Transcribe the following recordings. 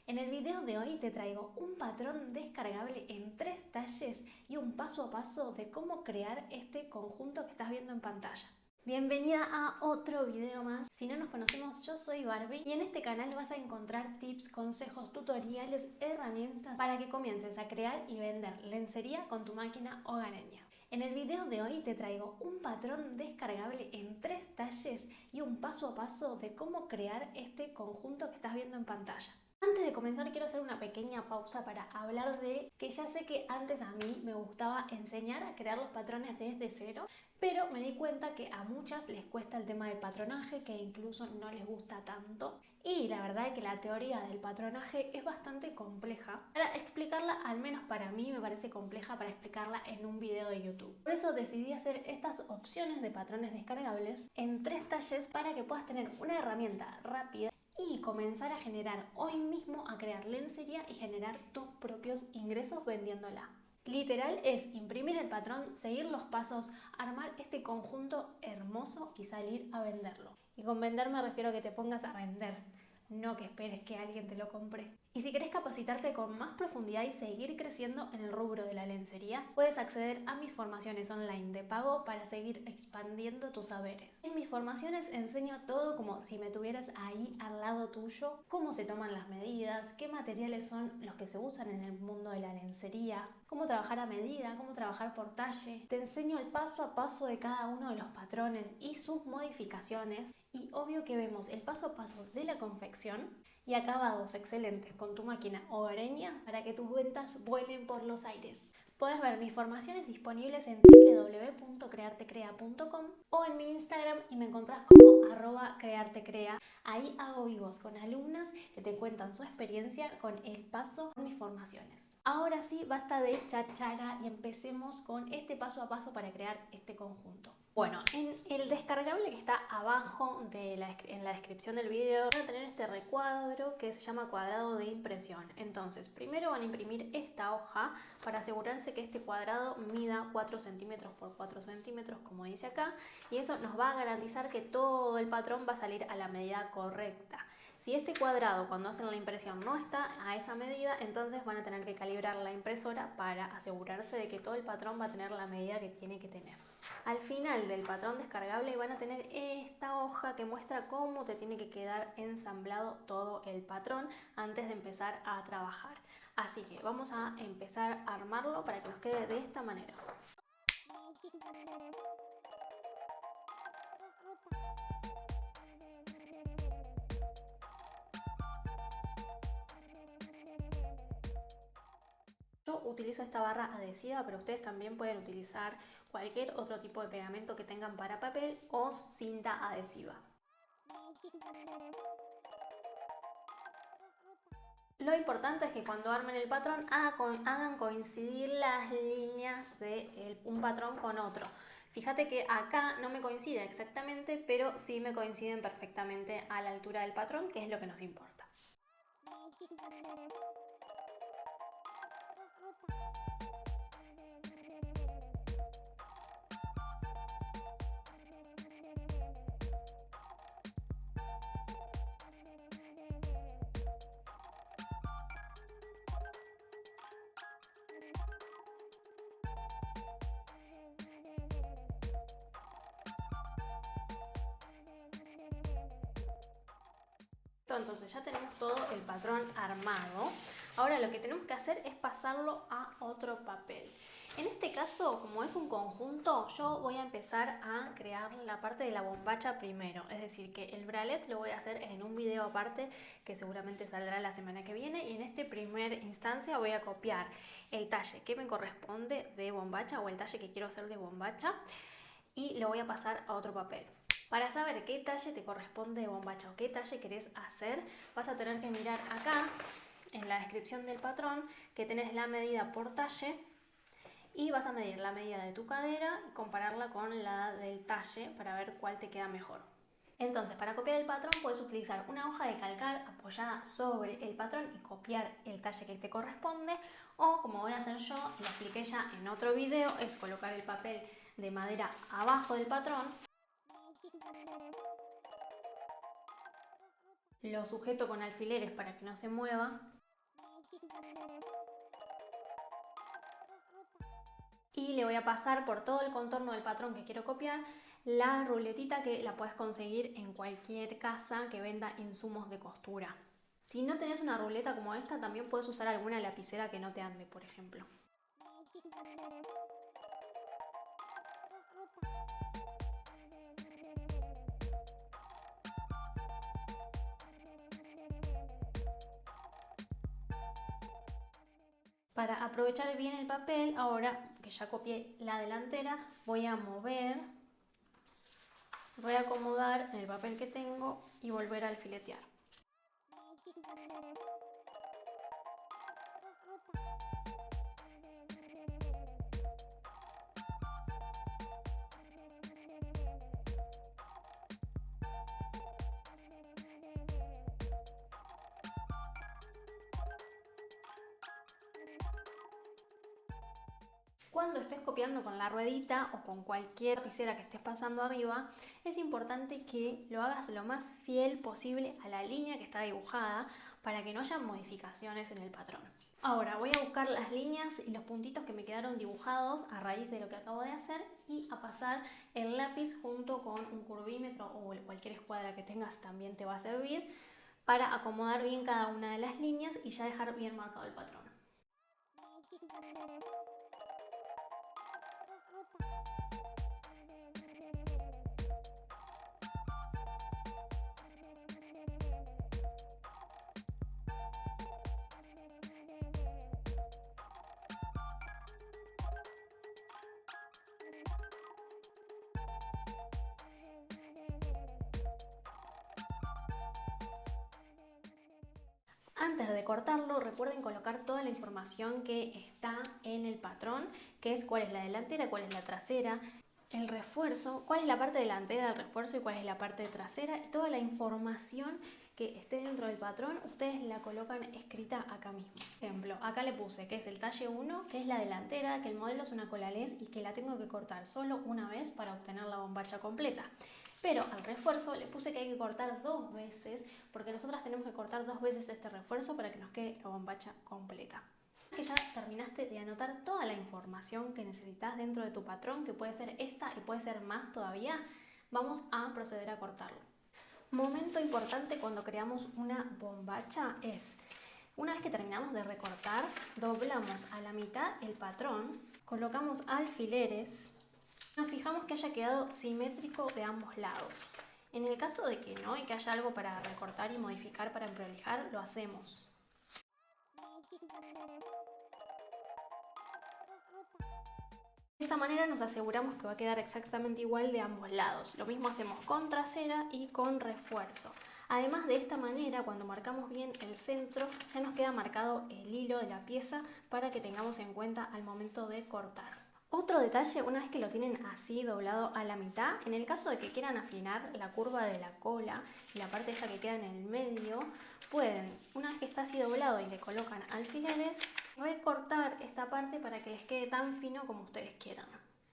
En el video de hoy te traigo un patrón descargable en 3 talles y un paso a paso de cómo crear este conjunto que estás viendo en pantalla. Bienvenida a otro video más. Si no nos conocemos, yo soy Barbie y en este canal vas a encontrar tips, consejos, tutoriales, herramientas para que comiences a crear y vender lencería con tu máquina hogareña. En el video de hoy te traigo un patrón descargable en 3 talles y un paso a paso de cómo crear este conjunto que estás viendo en pantalla. Antes de comenzar quiero hacer una pequeña pausa para hablar de que ya sé que antes a mí me gustaba enseñar a crear los patrones desde cero, pero me di cuenta que a muchas les cuesta el tema del patronaje, que incluso no les gusta tanto. Y la verdad es que la teoría del patronaje es bastante compleja. Para explicarla, al menos para mí me parece compleja para explicarla en un video de YouTube. Por eso decidí hacer estas opciones de patrones descargables en 3 talles para que puedas tener una herramienta rápida y comenzar a generar hoy mismo, a crear lencería y generar tus propios ingresos vendiéndola. Literal es imprimir el patrón, seguir los pasos, armar este conjunto hermoso y salir a venderlo. Y con vender me refiero a que te pongas a vender, no que esperes que alguien te lo compre. Y si querés capacitarte con más profundidad y seguir creciendo en el rubro de la lencería, puedes acceder a mis formaciones online de pago para seguir expandiendo tus saberes. En mis formaciones enseño todo como si me tuvieras ahí al lado tuyo, cómo se toman las medidas, qué materiales son los que se usan en el mundo de la lencería, cómo trabajar a medida, cómo trabajar por talle. Te enseño el paso a paso de cada uno de los patrones y sus modificaciones. Y obvio que vemos el paso a paso de la confección y acabados excelentes con tu máquina hogareña para que tus ventas vuelen por los aires. Puedes ver mis formaciones disponibles en www.creartecrea.com o en mi Instagram y me encontrás como @creartecrea. Ahí hago vivos con alumnas que te cuentan su experiencia con el paso de mis formaciones. Ahora sí, basta de chachara y empecemos con este paso a paso para crear este conjunto. Bueno, en el descargable que está abajo en la descripción del video van a tener este recuadro que se llama cuadrado de impresión. Entonces, primero van a imprimir esta hoja para asegurarse que este cuadrado mida 4 centímetros por 4 centímetros, como dice acá, y eso nos va a garantizar que todo el patrón va a salir a la medida correcta. Si este cuadrado cuando hacen la impresión no está a esa medida, entonces van a tener que calibrar la impresora para asegurarse de que todo el patrón va a tener la medida que tiene que tener. Al final del patrón descargable van a tener esta hoja que muestra cómo te tiene que quedar ensamblado todo el patrón antes de empezar a trabajar. Así que vamos a empezar a armarlo para que nos quede de esta manera. Yo utilizo esta barra adhesiva, pero ustedes también pueden utilizar cualquier otro tipo de pegamento que tengan para papel o cinta adhesiva. Lo importante es que cuando armen el patrón hagan coincidir las líneas de un patrón con otro. Fíjate que acá no me coincide exactamente, pero sí me coinciden perfectamente a la altura del patrón, que es lo que nos importa. Entonces ya tenemos todo el patrón armado. Ahora lo que tenemos que hacer es pasarlo a otro papel. En este caso, como es un conjunto, yo voy a empezar a crear la parte de la bombacha primero. Es decir, que el bralet lo voy a hacer en un video aparte que seguramente saldrá la semana que viene. Y en este primer instancia voy a copiar el talle que me corresponde de bombacha o el talle que quiero hacer de bombacha y lo voy a pasar a otro papel. Para saber qué talle te corresponde de bombacha o qué talle querés hacer, vas a tener que mirar acá en la descripción del patrón que tenés la medida por talle y vas a medir la medida de tu cadera y compararla con la del talle para ver cuál te queda mejor. Entonces, para copiar el patrón puedes utilizar una hoja de calcar apoyada sobre el patrón y copiar el talle que te corresponde, o como voy a hacer yo, lo expliqué ya en otro video, es colocar el papel de madera abajo del patrón Lo sujeto con alfileres para que no se mueva. Y le voy a pasar por todo el contorno del patrón que quiero copiar la ruletita, que la puedes conseguir en cualquier casa que venda insumos de costura. Si no tenés una ruleta como esta, también puedes usar alguna lapicera que no te ande, por ejemplo. Para aprovechar bien el papel, ahora que ya copié la delantera, voy a mover, voy a acomodar en el papel que tengo y volver a alfiletear. Cuando estés copiando con la ruedita o con cualquier lapicera que estés pasando arriba, es importante que lo hagas lo más fiel posible a la línea que está dibujada para que no haya modificaciones en el patrón. Ahora voy a buscar las líneas y los puntitos que me quedaron dibujados a raíz de lo que acabo de hacer y a pasar el lápiz junto con un curvímetro o cualquier escuadra que tengas también te va a servir para acomodar bien cada una de las líneas y ya dejar bien marcado el patrón. Antes de cortarlo, recuerden colocar toda la información que está en el patrón, que es cuál es la delantera, cuál es la trasera, el refuerzo, cuál es la parte delantera del refuerzo y cuál es la parte trasera. Toda la información que esté dentro del patrón, ustedes la colocan escrita acá mismo. Por ejemplo, acá le puse que es el talle 1, que es la delantera, que el modelo es una colalés y que la tengo que cortar solo una vez para obtener la bombacha completa. Pero al refuerzo le puse que hay que cortar 2 veces, porque nosotras tenemos que cortar 2 veces este refuerzo para que nos quede la bombacha completa. Que ya terminaste de anotar toda la información que necesitas dentro de tu patrón, que puede ser esta y puede ser más todavía, vamos a proceder a cortarlo. Momento importante cuando creamos una bombacha es, una vez que terminamos de recortar, doblamos a la mitad el patrón, colocamos alfileres. Nos fijamos que haya quedado simétrico de ambos lados. En el caso de que no y que haya algo para recortar y modificar para emprolijar, lo hacemos. De esta manera nos aseguramos que va a quedar exactamente igual de ambos lados. Lo mismo hacemos con trasera y con refuerzo. Además, de esta manera, cuando marcamos bien el centro, ya nos queda marcado el hilo de la pieza para que tengamos en cuenta al momento de cortar. Otro detalle, una vez que lo tienen así doblado a la mitad, en el caso de que quieran afinar la curva de la cola y la parte esa que queda en el medio, pueden, una vez que está así doblado y le colocan alfileres, recortar esta parte para que les quede tan fino como ustedes quieran.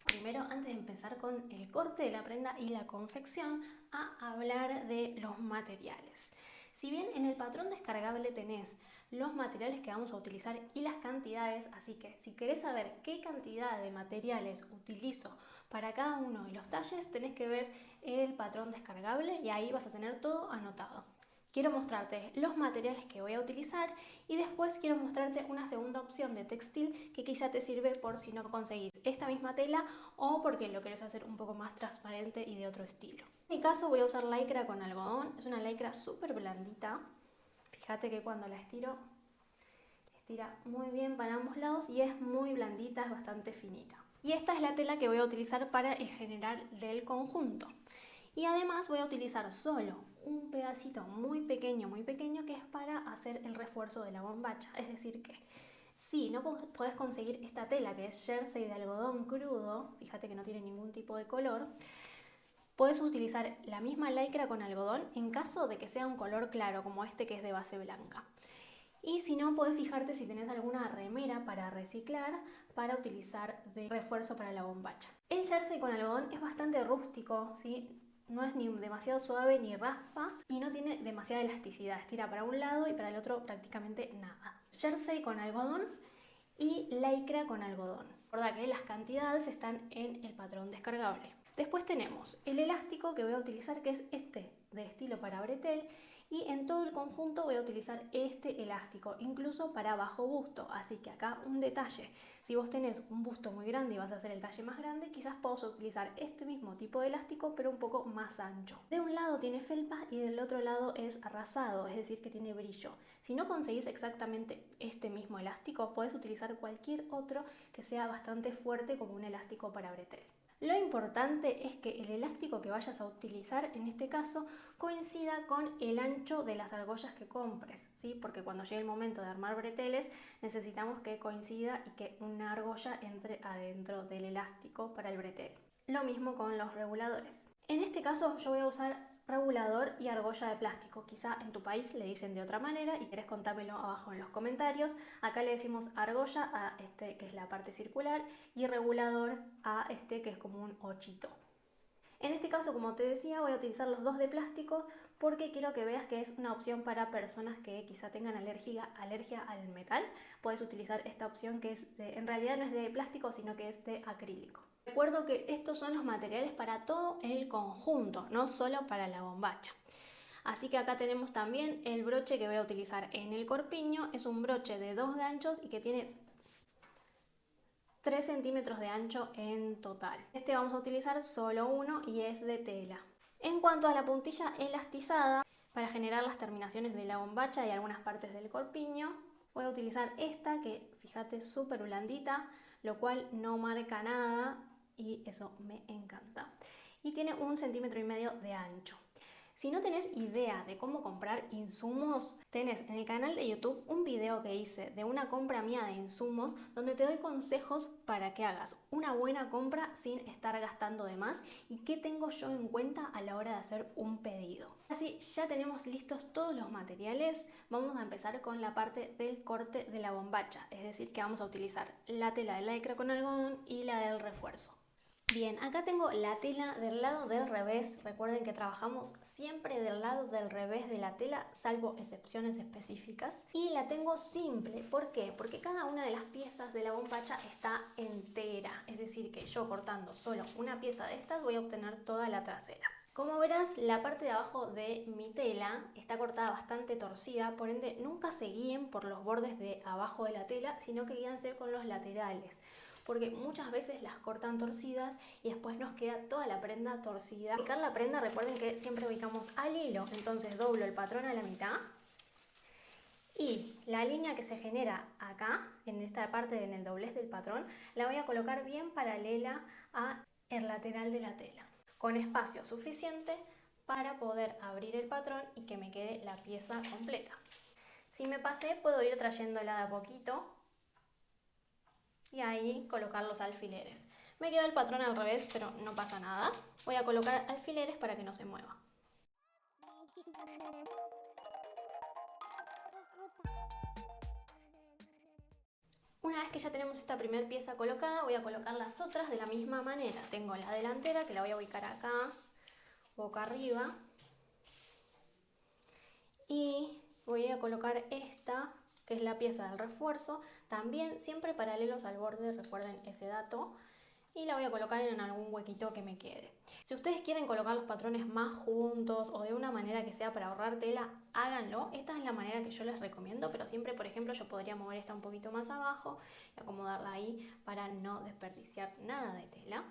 Primero, antes de empezar con el corte de la prenda y la confección, a hablar de los materiales. Si bien en el patrón descargable tenés los materiales que vamos a utilizar y las cantidades, así que si querés saber qué cantidad de materiales utilizo para cada uno de los talles, tenés que ver el patrón descargable y ahí vas a tener todo anotado. Quiero mostrarte los materiales que voy a utilizar y después quiero mostrarte una segunda opción de textil que quizá te sirve por si no conseguís esta misma tela o porque lo querés hacer un poco más transparente y de otro estilo. En mi caso voy a usar lycra con algodón, es una lycra súper blandita. Fíjate que cuando la estiro, estira muy bien para ambos lados y es muy blandita, es bastante finita. Y esta es la tela que voy a utilizar para el general del conjunto. Y además voy a utilizar solo un pedacito muy pequeño que es para hacer el refuerzo de la bombacha. Es decir que si no podés conseguir esta tela que es jersey de algodón crudo, fíjate que no tiene ningún tipo de color, podés utilizar la misma lycra con algodón en caso de que sea un color claro como este que es de base blanca. Y si no, podés fijarte si tenés alguna remera para reciclar para utilizar de refuerzo para la bombacha. El jersey con algodón es bastante rústico, ¿sí? no es ni demasiado suave ni raspa y no tiene demasiada elasticidad, estira para un lado y para el otro prácticamente nada. Jersey con algodón y lycra con algodón. Recuerda que las cantidades están en el patrón descargable. Después tenemos el elástico que voy a utilizar, que es este de estilo para bretel, y en todo el conjunto voy a utilizar este elástico, incluso para bajo busto. Así que acá un detalle: si vos tenés un busto muy grande y vas a hacer el talle más grande, quizás podés utilizar este mismo tipo de elástico pero un poco más ancho. De un lado tiene felpa y del otro lado es rasado, es decir que tiene brillo. Si no conseguís exactamente este mismo elástico, podés utilizar cualquier otro que sea bastante fuerte, como un elástico para bretel. Lo importante es que el elástico que vayas a utilizar en este caso coincida con el ancho de las argollas que compres, ¿sí? Porque cuando llegue el momento de armar breteles necesitamos que coincida y que una argolla entre adentro del elástico para el bretel. Lo mismo con los reguladores. En este caso yo voy a usar regulador y argolla de plástico. Quizá en tu país le dicen de otra manera y querés contármelo abajo en los comentarios. Acá le decimos argolla a este que es la parte circular y regulador a este que es como un ochito. En este caso, como te decía, voy a utilizar los dos de plástico porque quiero que veas que es una opción para personas que quizá tengan alergia al metal. Puedes utilizar esta opción que es en realidad no es de plástico, sino que es de acrílico. Recuerdo que estos son los materiales para todo el conjunto, no solo para la bombacha. Así que acá tenemos también el broche que voy a utilizar en el corpiño. Es un broche de 2 ganchos y que tiene 3 centímetros de ancho en total. Este vamos a utilizar solo uno y es de tela. En cuanto a la puntilla elastizada, para generar las terminaciones de la bombacha y algunas partes del corpiño, voy a utilizar esta que, fíjate, es súper blandita, lo cual no marca nada y eso me encanta. Y tiene 1,5 centímetros de ancho. Si no tenés idea de cómo comprar insumos, tenés en el canal de YouTube un video que hice de una compra mía de insumos donde te doy consejos para que hagas una buena compra sin estar gastando de más y qué tengo yo en cuenta a la hora de hacer un pedido. Así ya tenemos listos todos los materiales. Vamos a empezar con la parte del corte de la bombacha, es decir que vamos a utilizar la tela de lycra con algodón y la del refuerzo. Bien, acá tengo la tela del lado del revés. Recuerden que trabajamos siempre del lado del revés de la tela, salvo excepciones específicas. Y la tengo simple. ¿Por qué? Porque cada una de las piezas de la bombacha está entera. Es decir, que yo cortando solo una pieza de estas voy a obtener toda la trasera. Como verás, la parte de abajo de mi tela está cortada bastante torcida, por ende nunca se guíen por los bordes de abajo de la tela, sino que guíense con los laterales, porque muchas veces las cortan torcidas y después nos queda toda la prenda torcida. Para ubicar la prenda, recuerden que siempre ubicamos al hilo, entonces doblo el patrón a la mitad y la línea que se genera acá, en esta parte, en el doblez del patrón, la voy a colocar bien paralela al lateral de la tela, con espacio suficiente para poder abrir el patrón y que me quede la pieza completa. Si me pasé, puedo ir trayéndola de a poquito y ahí colocar los alfileres. Me quedó el patrón al revés, pero no pasa nada. Voy a colocar alfileres para que no se mueva. Una vez que ya tenemos esta primera pieza colocada, voy a colocar las otras de la misma manera. Tengo la delantera que la voy a ubicar acá, boca arriba. Y voy a colocar esta, que es la pieza del refuerzo, también siempre paralelos al borde, recuerden ese dato, y la voy a colocar en algún huequito que me quede. Si ustedes quieren colocar los patrones más juntos o de una manera que sea para ahorrar tela, háganlo. Esta es la manera que yo les recomiendo, pero siempre, por ejemplo, yo podría mover esta un poquito más abajo y acomodarla ahí para no desperdiciar nada de tela.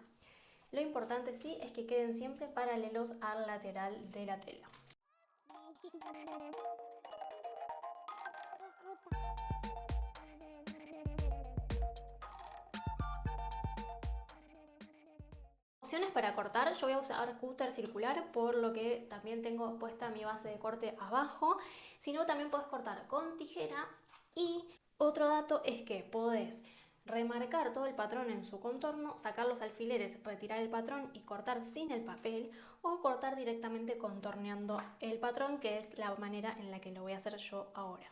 Lo importante sí es que queden siempre paralelos al lateral de la tela. Opciones para cortar: yo voy a usar cúter circular, por lo que también tengo puesta mi base de corte abajo. Si no, también puedes cortar con tijera. Y otro dato es que podés remarcar todo el patrón en su contorno, sacar los alfileres, retirar el patrón y cortar sin el papel, o cortar directamente contorneando el patrón, que es la manera en la que lo voy a hacer yo ahora.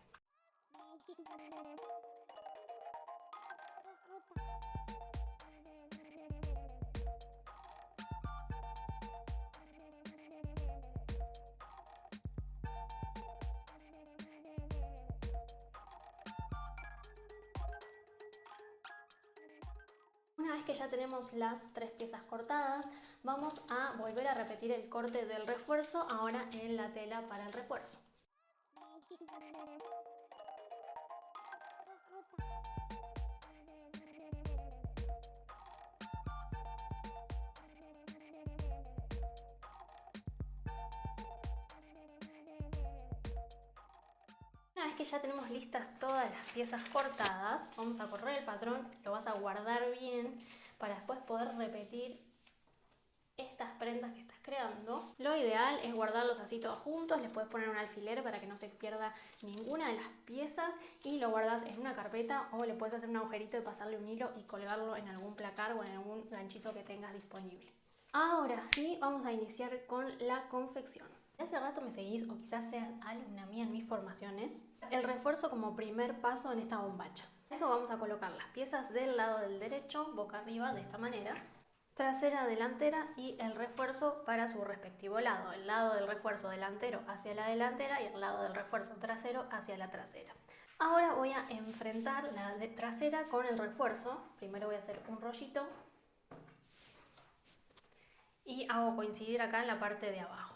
Una vez que ya tenemos las 3 piezas cortadas, vamos a volver a repetir el corte del refuerzo, ahora en la tela para el refuerzo. Una vez que ya tenemos listas todas las piezas cortadas, vamos a correr el patrón, lo vas a guardar bien para después poder repetir estas prendas que estás creando. Lo ideal es guardarlos así todos juntos, les puedes poner un alfiler para que no se pierda ninguna de las piezas y lo guardas en una carpeta o le puedes hacer un agujerito y pasarle un hilo y colgarlo en algún placar o en algún ganchito que tengas disponible. Ahora sí, vamos a iniciar con la confección. Si hace rato me seguís o quizás seas alumna mía en mis formaciones, el refuerzo como primer paso en esta bombacha. Eso vamos a colocar las piezas del lado del derecho, boca arriba, de esta manera, trasera, delantera y el refuerzo para su respectivo lado. El lado del refuerzo delantero hacia la delantera y el lado del refuerzo trasero hacia la trasera. Ahora voy a enfrentar la trasera con el refuerzo. Primero voy a hacer un rollito y hago coincidir acá en la parte de abajo.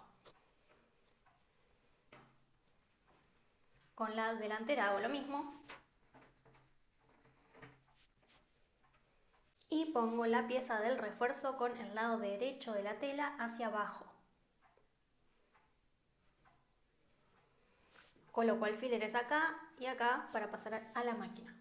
Con la delantera hago lo mismo y pongo la pieza del refuerzo con el lado derecho de la tela hacia abajo. Coloco alfileres acá y acá para pasar a la máquina.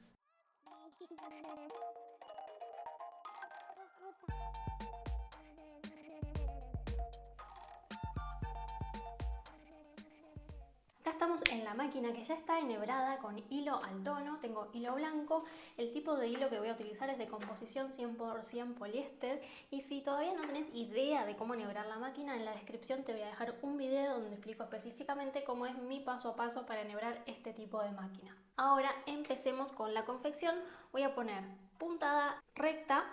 Acá estamos en la máquina que ya está enhebrada con hilo al tono, tengo hilo blanco, el tipo de hilo que voy a utilizar es de composición 100% poliéster y si todavía no tenés idea de cómo enhebrar la máquina, en la descripción te voy a dejar un video donde explico específicamente cómo es mi paso a paso para enhebrar este tipo de máquina. Ahora empecemos con la confección, voy a poner puntada recta,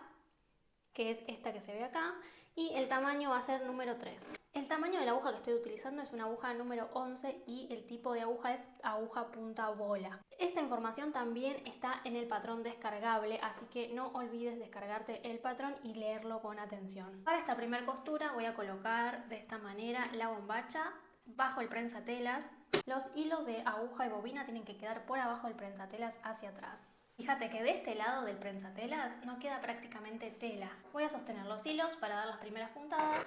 que es esta que se ve acá, y el tamaño va a ser número 3. El tamaño de la aguja que estoy utilizando es una aguja número 11 y el tipo de aguja es aguja punta bola. Esta información también está en el patrón descargable, así que no olvides descargarte el patrón y leerlo con atención. Para esta primera costura voy a colocar de esta manera la bombacha bajo el prensatelas. Los hilos de aguja y bobina tienen que quedar por abajo del prensatelas hacia atrás. Fíjate que de este lado del prensatelas no queda prácticamente tela. Voy a sostener los hilos para dar las primeras puntadas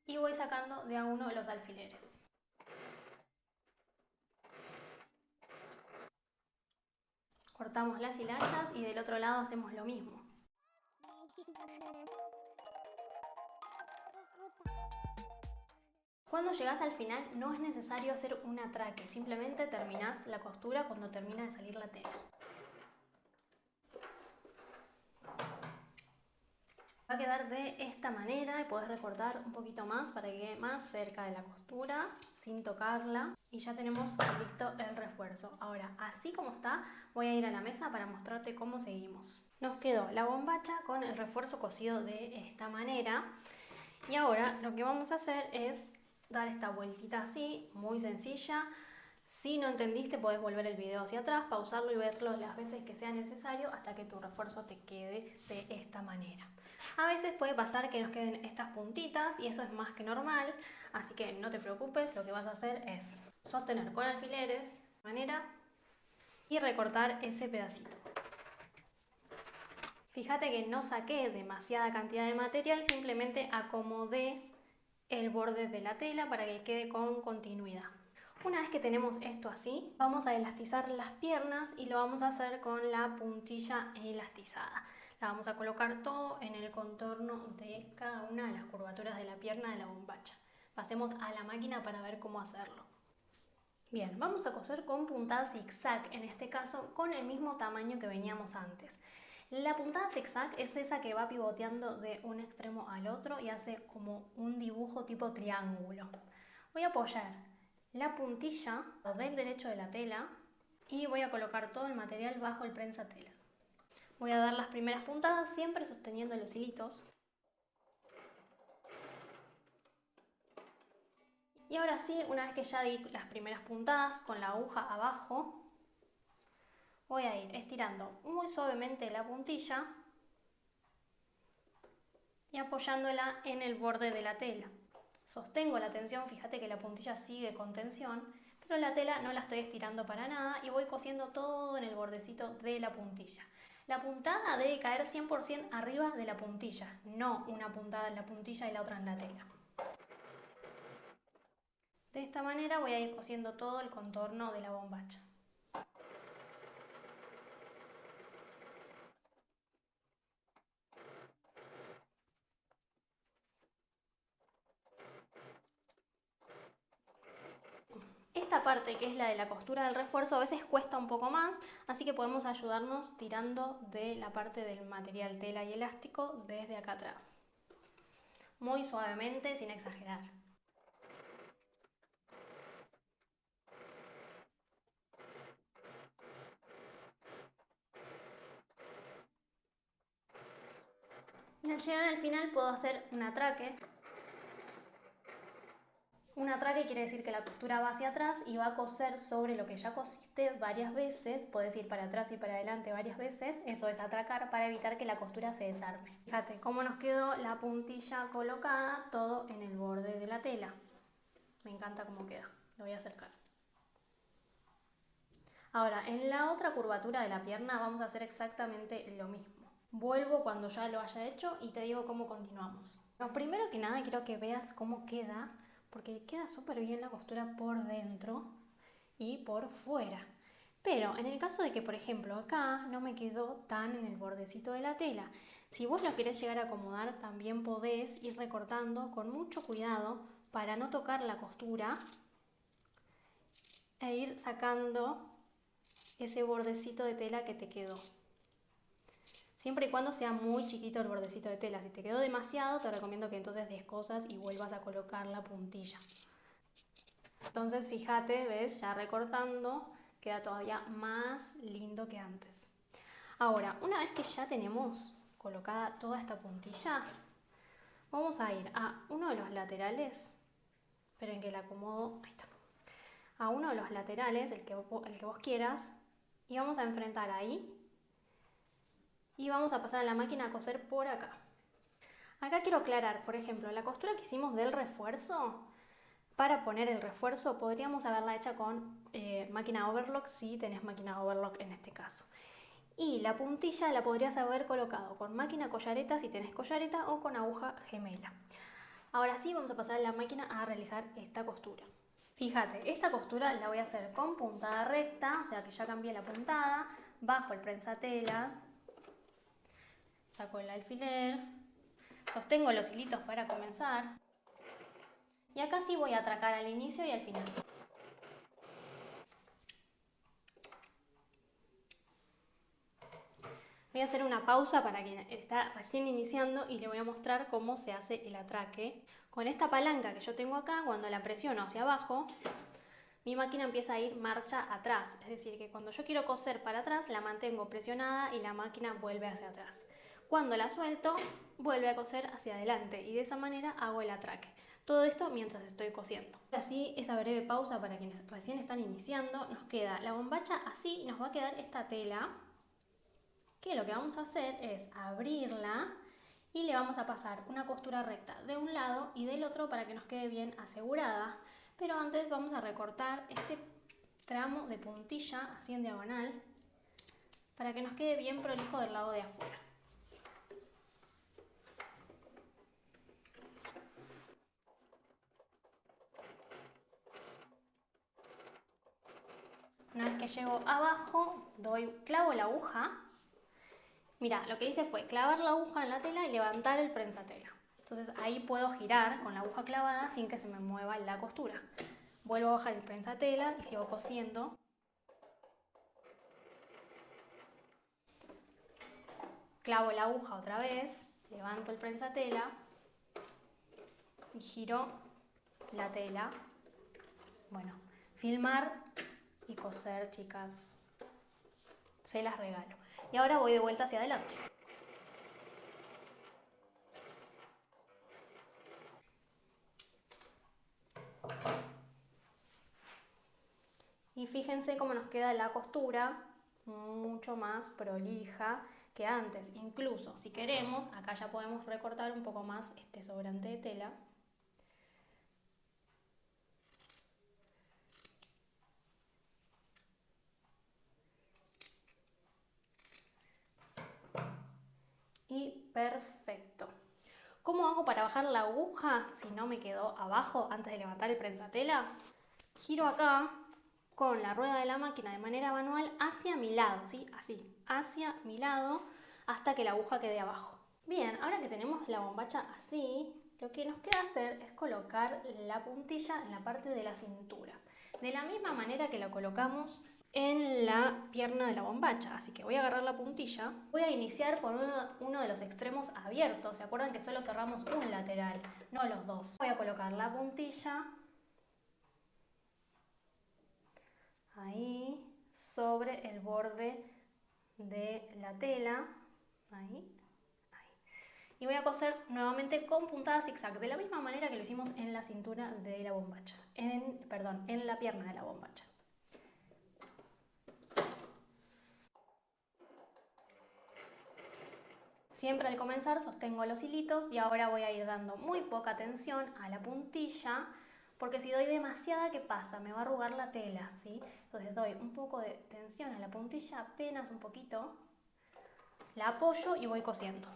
y voy sacando de a uno los alfileres. Cortamos las hilachas y del otro lado hacemos lo mismo. Cuando llegas al final no es necesario hacer un atraque, simplemente terminás la costura cuando termina de salir la tela. Va a quedar de esta manera y podés recortar un poquito más para que quede más cerca de la costura sin tocarla. Y ya tenemos listo el refuerzo. Ahora, así como está, voy a ir a la mesa para mostrarte cómo seguimos. Nos quedó la bombacha con el refuerzo cosido de esta manera. Y ahora lo que vamos a hacer es dar esta vueltita así, muy sencilla. Si no entendiste, podés volver el video hacia atrás, pausarlo y verlo las veces que sea necesario hasta que tu refuerzo te quede de esta manera. A veces puede pasar que nos queden estas puntitas y eso es más que normal, así que no te preocupes, lo que vas a hacer es sostener con alfileres de esta manera y recortar ese pedacito. Fíjate que no saqué demasiada cantidad de material, simplemente acomodé el borde de la tela para que quede con continuidad. Una vez que tenemos esto así, vamos a elastizar las piernas y lo vamos a hacer con la puntilla elastizada. La vamos a colocar todo en el contorno de cada una de las curvaturas de la pierna de la bombacha. Pasemos a la máquina para ver cómo hacerlo. Bien, vamos a coser con puntada zigzag, en este caso con el mismo tamaño que veníamos antes. La puntada zigzag es esa que va pivoteando de un extremo al otro y hace como un dibujo tipo triángulo. Voy a apoyar la puntilla del derecho de la tela y voy a colocar todo el material bajo el prensatela. Voy a dar las primeras puntadas siempre sosteniendo los hilitos. Y ahora sí, una vez que ya di las primeras puntadas con la aguja abajo, voy a ir estirando muy suavemente la puntilla y apoyándola en el borde de la tela. Sostengo la tensión, fíjate que la puntilla sigue con tensión, pero la tela no la estoy estirando para nada y voy cosiendo todo en el bordecito de la puntilla. La puntada debe caer 100% arriba de la puntilla, no una puntada en la puntilla y la otra en la tela. De esta manera voy a ir cosiendo todo el contorno de la bombacha. Esta parte, que es la de la costura del refuerzo, a veces cuesta un poco más, así que podemos ayudarnos tirando de la parte del material tela y elástico desde acá atrás. Muy suavemente, sin exagerar. Y al llegar al final puedo hacer un atraque. Un atraque quiere decir que la costura va hacia atrás y va a coser sobre lo que ya cosiste varias veces. Puedes ir para atrás y para adelante varias veces. Eso es atracar para evitar que la costura se desarme. Fíjate cómo nos quedó la puntilla colocada todo en el borde de la tela. Me encanta cómo queda. Lo voy a acercar. Ahora, en la otra curvatura de la pierna vamos a hacer exactamente lo mismo. Vuelvo cuando ya lo haya hecho y te digo cómo continuamos. Lo primero que nada quiero que veas cómo queda, porque queda súper bien la costura por dentro y por fuera. Pero en el caso de que, por ejemplo, acá no me quedó tan en el bordecito de la tela, si vos lo querés llegar a acomodar, también podés ir recortando con mucho cuidado para no tocar la costura e ir sacando ese bordecito de tela que te quedó. Siempre y cuando sea muy chiquito el bordecito de tela. Si te quedó demasiado, te recomiendo que entonces descosas y vuelvas a colocar la puntilla. Entonces fíjate, ves, ya recortando queda todavía más lindo que antes. Ahora, una vez que ya tenemos colocada toda esta puntilla, vamos a ir a uno de los laterales. Esperen que la acomodo. Ahí está. A uno de los laterales, el que vos quieras, y vamos a enfrentar ahí. Y vamos a pasar a la máquina a coser por acá. Acá quiero aclarar, por ejemplo, la costura que hicimos del refuerzo. Para poner el refuerzo podríamos haberla hecha con máquina overlock, si tenés máquina overlock en este caso. Y la puntilla la podrías haber colocado con máquina collareta si tenés collareta o con aguja gemela. Ahora sí vamos a pasar a la máquina a realizar esta costura. Fíjate, esta costura la voy a hacer con puntada recta, o sea que ya cambié la puntada, bajo el prensatela, saco el alfiler, sostengo los hilitos para comenzar y acá sí voy a atracar al inicio y al final. Voy a hacer una pausa para quien está recién iniciando y le voy a mostrar cómo se hace el atraque. Con esta palanca que yo tengo acá, cuando la presiono hacia abajo, mi máquina empieza a ir marcha atrás. Es decir, que cuando yo quiero coser para atrás, la mantengo presionada y la máquina vuelve hacia atrás. Cuando la suelto, vuelve a coser hacia adelante y de esa manera hago el atraque. Todo esto mientras estoy cosiendo. Así, esa breve pausa para quienes recién están iniciando, nos queda la bombacha así y nos va a quedar esta tela, que lo que vamos a hacer es abrirla y le vamos a pasar una costura recta de un lado y del otro para que nos quede bien asegurada. Pero antes vamos a recortar este tramo de puntilla así en diagonal para que nos quede bien prolijo del lado de afuera. Una vez que llego abajo, clavo la aguja. Mira, lo que hice fue clavar la aguja en la tela y levantar el prensatela. Entonces ahí puedo girar con la aguja clavada sin que se me mueva la costura. Vuelvo a bajar el prensatela y sigo cosiendo. Clavo la aguja otra vez, levanto el prensatela y giro la tela. Bueno, filmar y coser, chicas, se las regalo. Y ahora voy de vuelta hacia adelante. Y fíjense cómo nos queda la costura, mucho más prolija que antes. Incluso si queremos, acá ya podemos recortar un poco más este sobrante de tela. Y perfecto. ¿Cómo hago para bajar la aguja si no me quedó abajo antes de levantar el prensatela? Giro acá con la rueda de la máquina de manera manual hacia mi lado, ¿sí? Así, hacia mi lado hasta que la aguja quede abajo. Bien, ahora que tenemos la bombacha así, lo que nos queda hacer es colocar la puntilla en la parte de la cintura. De la misma manera que la colocamos en la pierna de la bombacha. Así que voy a agarrar la puntilla. Voy a iniciar por uno de los extremos abiertos. ¿Se acuerdan que solo cerramos un lateral, no los dos? Voy a colocar la puntilla ahí sobre el borde de la tela. Ahí. Y voy a coser nuevamente con puntada zigzag, de la misma manera que lo hicimos en la cintura de la bombacha. En la pierna de la bombacha. Siempre al comenzar sostengo los hilitos y ahora voy a ir dando muy poca tensión a la puntilla, porque si doy demasiada, ¿qué pasa? Me va a arrugar la tela, ¿sí? Entonces doy un poco de tensión a la puntilla, apenas un poquito, la apoyo y voy cosiendo.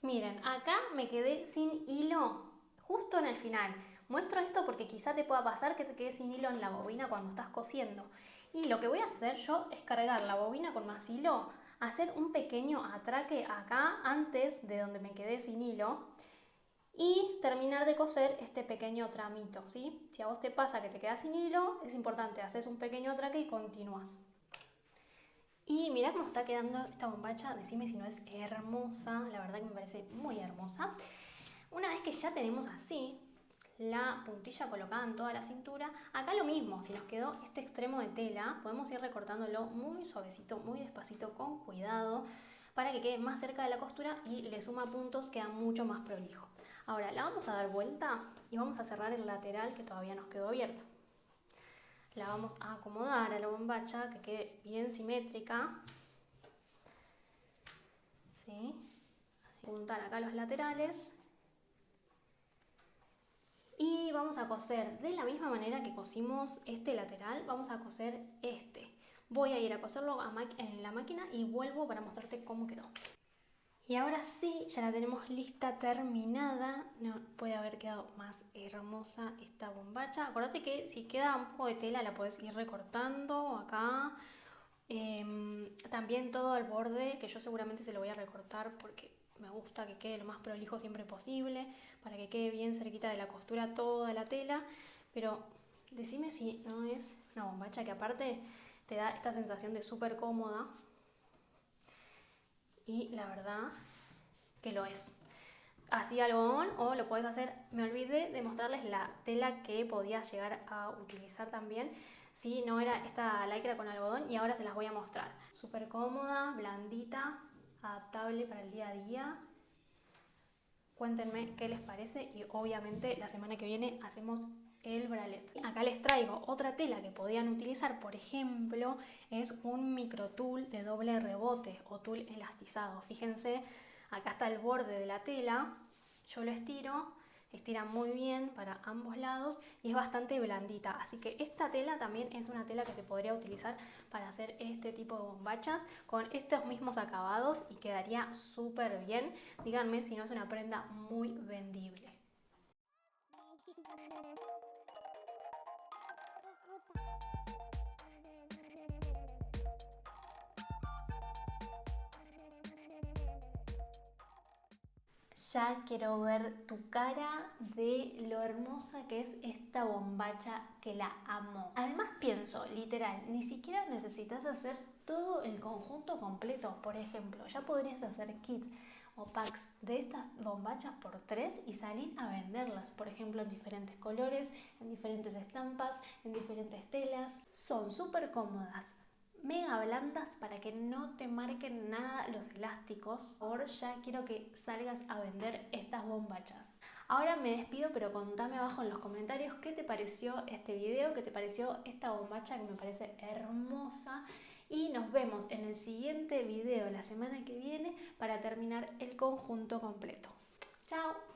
Miren, acá me quedé sin hilo justo en el final. Muestro esto porque quizá te pueda pasar que te quedes sin hilo en la bobina cuando estás cosiendo. Y lo que voy a hacer yo es cargar la bobina con más hilo, hacer un pequeño atraque acá antes de donde me quedé sin hilo y terminar de coser este pequeño tramito, ¿sí? Si a vos te pasa que te quedas sin hilo, es importante, haces un pequeño atraque y continúas. Y mirá cómo está quedando esta bombacha, decime si no es hermosa, la verdad que me parece muy hermosa. Una vez que ya tenemos así la puntilla colocada en toda la cintura, acá lo mismo, si nos quedó este extremo de tela, podemos ir recortándolo muy suavecito, muy despacito, con cuidado, para que quede más cerca de la costura y le suma puntos, queda mucho más prolijo. Ahora la vamos a dar vuelta y vamos a cerrar el lateral que todavía nos quedó abierto. La vamos a acomodar a la bombacha que quede bien simétrica. ¿Sí? Juntar acá los laterales. Y vamos a coser de la misma manera que cosimos este lateral, vamos a coser este. Voy a ir a coserlo en la máquina y vuelvo para mostrarte cómo quedó. Y ahora sí, ya la tenemos lista, terminada. No puede haber quedado más hermosa esta bombacha. Acuérdate que si queda un poco de tela la puedes ir recortando acá. También todo el borde, que yo seguramente se lo voy a recortar porque me gusta que quede lo más prolijo siempre posible, para que quede bien cerquita de la costura toda la tela. Pero decime si no es una bombacha que aparte te da esta sensación de súper cómoda. Y la verdad que lo es. Así algodón, o lo podés hacer, me olvidé de mostrarles la tela que podías llegar a utilizar también si no era esta lycra con algodón, y ahora se las voy a mostrar. Súper cómoda, blandita, adaptable para el día a día. Cuéntenme qué les parece y obviamente la semana que viene hacemos el bralette. Acá les traigo otra tela que podían utilizar, por ejemplo, es un micro tul de doble rebote o tul elastizado. Fíjense, acá está el borde de la tela, yo lo estira muy bien para ambos lados y es bastante blandita, así que esta tela también es una tela que se podría utilizar para hacer este tipo de bombachas con estos mismos acabados y quedaría súper bien. Díganme si no es una prenda muy vendible. Ya quiero ver tu cara de lo hermosa que es esta bombacha, que la amo. Además pienso, literal, ni siquiera necesitas hacer todo el conjunto completo. Por ejemplo, ya podrías hacer kits o packs de estas bombachas por 3 y salir a venderlas, por ejemplo en diferentes colores, en diferentes estampas, en diferentes telas. Son súper cómodas, mega blandas para que no te marquen nada los elásticos. Por favor, ya quiero que salgas a vender estas bombachas. Ahora me despido, pero contame abajo en los comentarios qué te pareció este video, qué te pareció esta bombacha que me parece hermosa. Y nos vemos en el siguiente video la semana que viene para terminar el conjunto completo. ¡Chao!